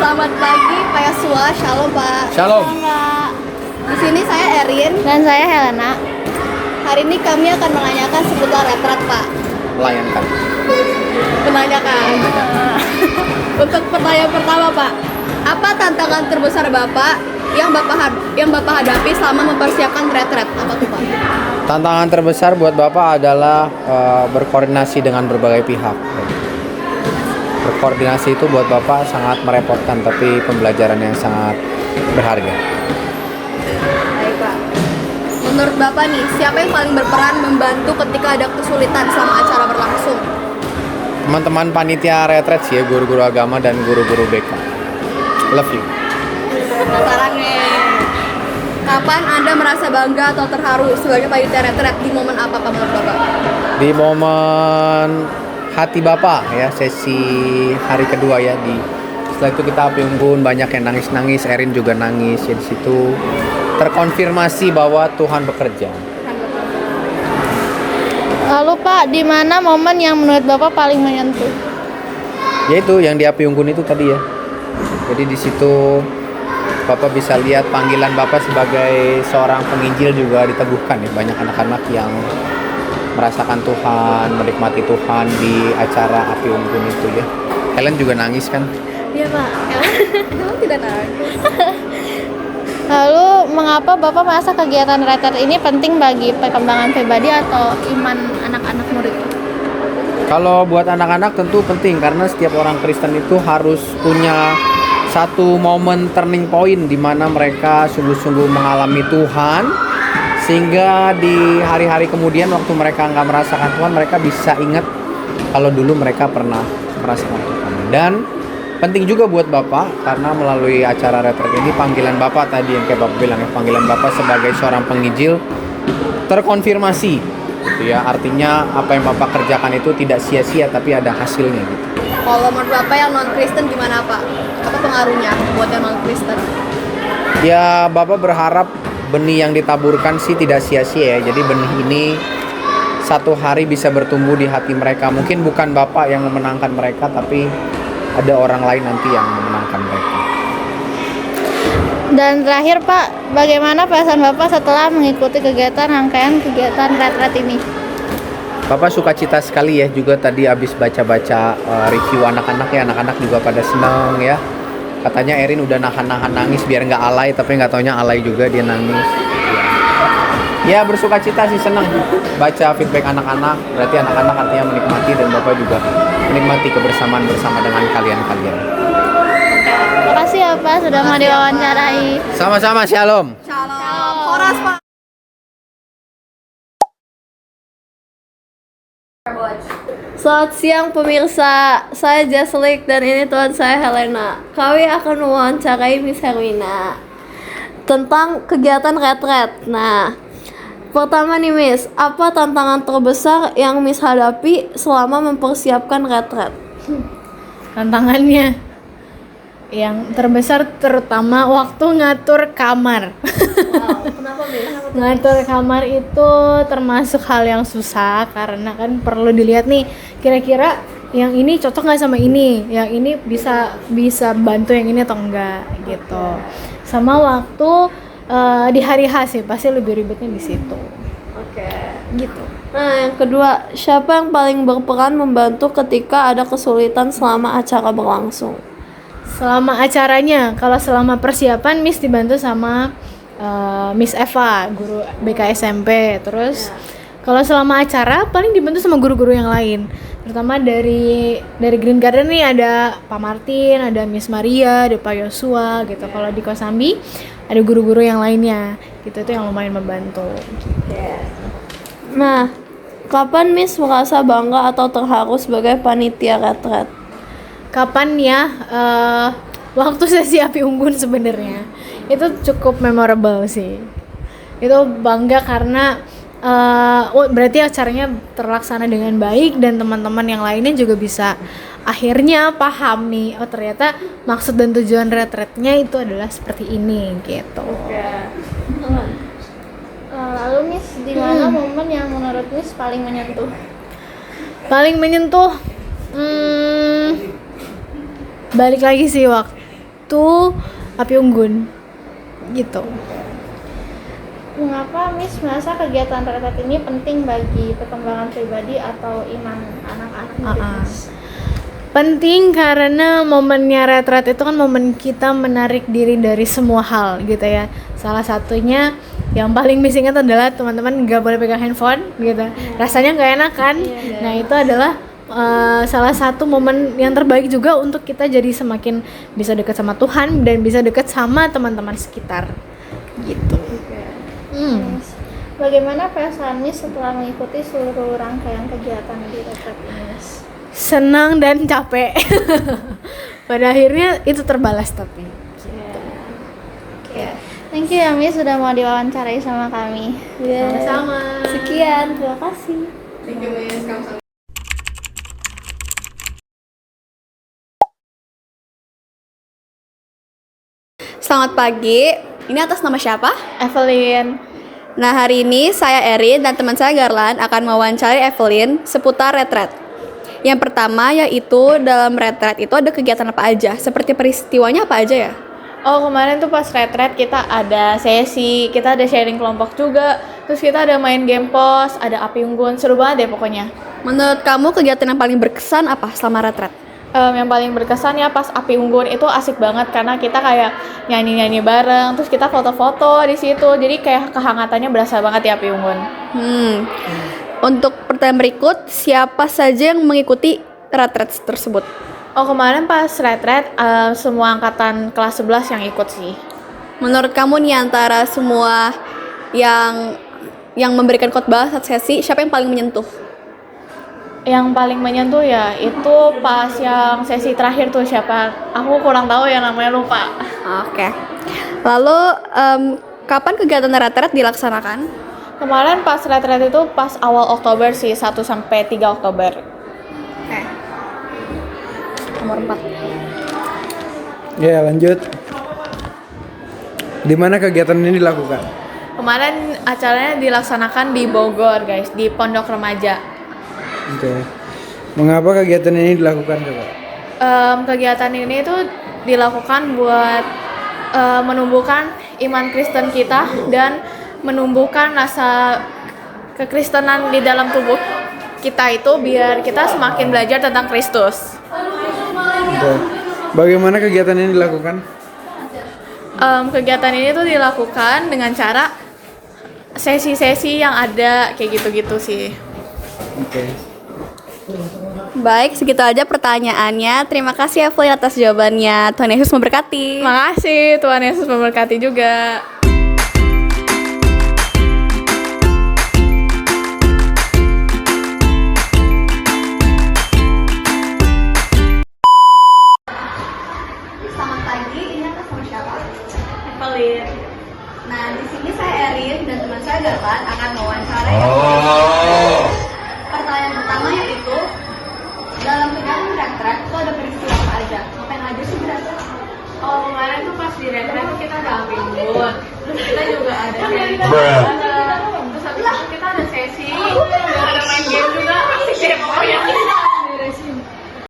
Selamat pagi Pak Yosua, shalom Pak. Shalom. Kak. Di sini saya Erin Dan saya Helena. Hari ini kami akan menanyakan seputar retret Pak. Melayangkan. Menanyakan. Untuk pertanyaan pertama Pak, apa tantangan terbesar Bapak yang Bapak hadapi selama mempersiapkan retret? Apa tuh Pak? Tantangan terbesar buat Bapak adalah berkoordinasi dengan berbagai pihak. Berkoordinasi itu buat Bapak sangat merepotkan, tapi pembelajaran yang sangat berharga. Baik Pak. Menurut Bapak nih, siapa yang paling berperan membantu ketika ada kesulitan selama acara berlangsung? Teman-teman panitia retret sih ya, guru-guru agama dan guru-guru BK. Love you. Penasaran nih. Kapan Anda merasa bangga atau terharu sebagai panitia retret? Di momen apa Pak menurut Bapak? Di momen hati Bapak ya, sesi hari kedua ya, setelah itu kita api unggun, banyak yang nangis-nangis, Erin juga nangis ya. Di situ terkonfirmasi bahwa Tuhan bekerja. Lalu Pak, di mana momen yang menurut Bapak paling menyentuh? Yaitu yang di api unggun itu tadi ya. Jadi di situ Bapak bisa lihat panggilan Bapak sebagai seorang penginjil juga diteguhkan ya. Banyak anak-anak yang merasakan Tuhan, menikmati Tuhan di acara api unggun itu ya. Helen juga nangis kan? Iya Pak. Emang tidak nangis. Lalu mengapa Bapak merasa kegiatan retret ini penting bagi perkembangan pribadi atau iman anak-anak murid? Kalau buat anak-anak tentu penting, karena setiap orang Kristen itu harus punya satu momen turning point di mana mereka sungguh-sungguh mengalami Tuhan, sehingga di hari-hari kemudian waktu mereka nggak merasakan Tuhan, mereka bisa ingat kalau dulu mereka pernah merasakan Tuhan. Dan penting juga buat Bapak, karena melalui acara retret ini panggilan Bapak tadi yang kayak Bapak bilang ya, panggilan Bapak sebagai seorang penginjil terkonfirmasi gitu ya. Artinya apa yang Bapak kerjakan itu tidak sia-sia, tapi ada hasilnya gitu. Kalau menurut Bapak yang non-Kristen gimana Pak? Apa pengaruhnya buat yang non-Kristen? Ya, Bapak berharap benih yang ditaburkan sih tidak sia-sia ya. Jadi benih ini satu hari bisa bertumbuh di hati mereka. Mungkin bukan Bapak yang memenangkan mereka, tapi ada orang lain nanti yang memenangkan mereka. Dan terakhir Pak, bagaimana perasaan Bapak setelah mengikuti rangkaian kegiatan retret ini? Bapak sukacita sekali ya, juga tadi habis baca-baca review anak-anak ya. Anak-anak juga pada senang ya. Katanya Erin udah nahan-nahan nangis biar nggak alay, tapi nggak taunya alay juga, dia nangis. Ya bersukacita sih, senang baca feedback anak-anak. Berarti anak-anak artinya menikmati, dan Bapak juga menikmati kebersamaan bersama dengan kalian-kalian. Terima kasih ya Pak sudah mau diwawancarai. Sama-sama, shalom. Shalom. Horas Pak. Selamat siang pemirsa, saya Jaslik dan ini teman saya Helena. Kami akan mewawancarai Miss Herwina tentang kegiatan retret. Nah, pertama nih Miss, apa tantangan terbesar yang Miss hadapi selama mempersiapkan retret? Tantangannya yang terbesar terutama waktu ngatur kamar. Wow, kenapa Miss? Ngatur kamar itu termasuk hal yang susah, karena kan perlu dilihat nih kira-kira yang ini cocok nggak sama ini, yang ini bisa bantu yang ini atau enggak gitu. Sama waktu di hari H sih pasti lebih ribetnya di situ. Oke. Gitu. Nah, yang kedua, siapa yang paling berperan membantu ketika ada kesulitan selama acara berlangsung? Selama acaranya, kalau selama persiapan Miss dibantu sama Miss Eva, guru BK SMP. Terus kalau selama acara paling dibantu sama guru-guru yang lain. Terutama dari Green Garden nih ada Pak Martin, ada Miss Maria, ada Pak Yosua gitu. Kalau di Kosambi ada guru-guru yang lainnya. Gitu, itu yang lumayan membantu. Nah, kapan Miss merasa bangga atau terharu sebagai panitia retret? Kapan ya? Waktu sesi api unggun sebenarnya. Itu cukup memorable sih. Itu bangga karena berarti acaranya terlaksana dengan baik, dan teman-teman yang lainnya juga bisa akhirnya paham nih, oh ternyata maksud dan tujuan retretnya itu adalah seperti ini gitu. Lalu Miss, di mana momen yang menurut Miss paling menyentuh? Paling menyentuh, balik lagi sih itu api unggun gitu. Mengapa Miss merasa kegiatan retret ini penting bagi perkembangan pribadi atau iman anak-anak murid, Miss? Penting karena momennya retret itu kan momen kita menarik diri dari semua hal gitu ya. Salah satunya yang paling missing itu adalah teman-teman nggak boleh pegang handphone gitu. Rasanya nggak enak kan? Nah itu adalah salah satu momen yang terbaik juga untuk kita jadi semakin bisa dekat sama Tuhan dan bisa dekat sama teman-teman sekitar gitu. Miss, bagaimana perasaan Miss setelah mengikuti seluruh rangkaian kegiatan di retret ini, Miss? Senang dan capek. Pada akhirnya itu terbalas tapi. Oke. Thank you ya Miss sudah mau diwawancarai sama kami. Sama-sama. Sekian, terima kasih. Selamat pagi, ini atas nama siapa? Evelyn. Nah, hari ini saya Erin dan teman saya Garland akan mewawancari Evelyn seputar retret. Yang pertama yaitu dalam retret itu ada kegiatan apa aja, seperti peristiwanya apa aja ya? Oh, kemarin tuh pas retret kita ada sesi, kita ada sharing kelompok juga, terus kita ada main game pos, ada api unggun, seru banget deh pokoknya. Menurut kamu kegiatan yang paling berkesan apa selama retret? Yang paling berkesan ya pas api unggun itu asik banget karena kita kayak nyanyi-nyanyi bareng, terus kita foto-foto di situ, jadi kayak kehangatannya berasa banget ya api unggun. Untuk pertanyaan berikut, siapa saja yang mengikuti retret tersebut? Oh, kemarin pas retret semua angkatan kelas 11 yang ikut sih. Menurut kamu nih antara semua yang memberikan khotbah saat sesi, siapa yang paling menyentuh? Yang paling menyentuh ya itu pas yang sesi terakhir tuh siapa? Aku kurang tahu ya namanya, lupa. Oke. Lalu kapan kegiatan retret dilaksanakan? Kemarin pas retret itu pas awal Oktober sih, 1 sampai 3 Oktober. Oke. Nomor 4. Ya, lanjut. Di mana kegiatan ini dilakukan? Kemarin acaranya dilaksanakan di Bogor, guys, di Pondok Remaja. Oke. Mengapa kegiatan ini dilakukan, coba? Kegiatan ini tuh dilakukan buat menumbuhkan iman Kristen kita dan menumbuhkan rasa kekristenan di dalam tubuh kita itu biar kita semakin belajar tentang Kristus. Oke. Bagaimana kegiatan ini dilakukan? Kegiatan ini tuh dilakukan dengan cara sesi-sesi yang ada kayak gitu-gitu sih. Oke. Baik, segitu aja pertanyaannya. Terima kasih Evelyn atas jawabannya. Tuhan Yesus memberkati. Makasih, Tuhan Yesus memberkati juga. Selamat pagi, ini atas nama siapa? Evelyn. Nah, di sini saya Erin dan teman saya Garland akan mewawancarai. Pertanyaan pertama yaitu dalam kegiatan retret itu ada peristiwa apa aja? Ngapain aja sih di retret? Oh, kemarin tuh pas di retret tuh kita ada api unggun, terus kita juga ada sharing, terus habis itu kita ada sesi, ada main game juga, asik deh pokoknya.